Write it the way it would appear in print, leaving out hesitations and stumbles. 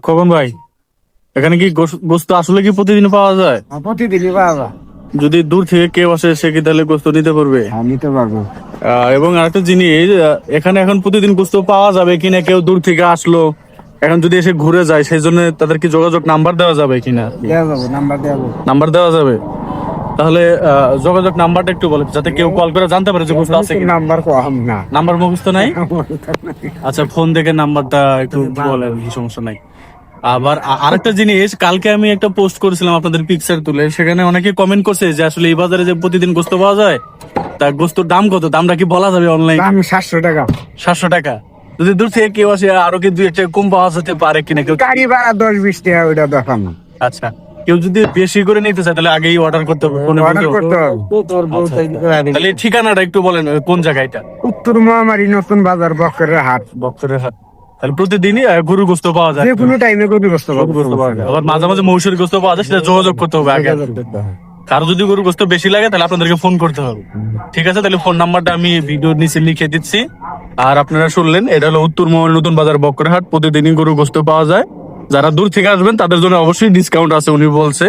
খোকন ভাই, এখানে কি গোস্ত আসলে কি প্রতিদিন পাওয়া যায়? প্রতিদিনই পাওয়া যায়। যদি দূর থেকে কেউ আসে সে কি তাহলে গোস্ত নিতে পারবে? নিতে পারবো। এবং আরেকটা জিনিস, এখানে এখন প্রতিদিন গোস্ত পাওয়া যাবে কিনা, কেউ দূর থেকে আসলো এখন যদি এসে ঘুরে যায় সেই জন্য তাদের কি যোগাযোগ নাম্বার দেওয়া যাবে কিনা? দেওয়া যাবে, নাম্বার দেওয়া যাবে। নাম্বার দেওয়া যাবে। তাহলে যোগাযোগ নাম্বারটা একটু বলেন যাতে কেউ কল করে জানতে পারে যে গোস্ত আছে কিনা। নাম্বার কম না। নাম্বার মুখস্থ নাই? আচ্ছা, ফোন দেখে নাম্বারটা একটু বলেন, সমস্যা নাই। আবার আরেকটা জিনিস, কালকে আমি একটা পোস্ট করেছিলাম আপনাদের পিকচার তুলে, সেখানে অনেকে কমেন্ট করছে যে আসলে এই বাজারে যে প্রতিদিন গোস্ত পাওয়া যায় তা গোস্তর দাম কত, দামটা কি বলা যাবে অনলাইন? দাম 700 টাকা। 700 টাকা। যদি দূর থেকে কেউ আসে আরো কি দুই একটা কম পাওয়া যেতে পারে কিনা কেউ? গাড়ি ভাড়া 10-20 টাকা, ওইটা দেখাম না। আচ্ছা, কেউ যদি বেশি করে নিতে চায় তাহলে আগেই অর্ডার করতে হবে, ফোনে অর্ডার বলতে হবে। করতে হবে। তাহলে ঠিকানাটা একটু বলেন, কোন জায়গাটা? উত্তর মহামারী, নতুন বাজার, বক্করের হাট। বক্সরের হাট। তাহলে প্রতিদিনই গরুর গোস্ত পাওয়া যায়? যে কোনো টাইমে গরু গোস্ত গরুর গোস্ত পাওয়া যায়, আবার মাঝে মাঝে মৌসুমী গোস্ত পাওয়া যায়, সেটা যোগাযোগ করতে হবে আগে। কারো যদি গরুর গোস্ত বেশি লাগে তাহলে আপনাদেরকে ফোন করতে হবে। ঠিক আছে, তাহলে ফোন নাম্বারটা আমি ভিডিওর নিচে লিখে দিচ্ছি। আর আপনারা শুনলেন, এটা হলো উত্তর মহল নতুন বাজার বক্করহাট, প্রতিদিনই গরুর গোস্ত পাওয়া যায়। যারা দূর থেকে আসবেন তাদের জন্য অবশ্যই ডিসকাউন্ট আছে উনি বলছে।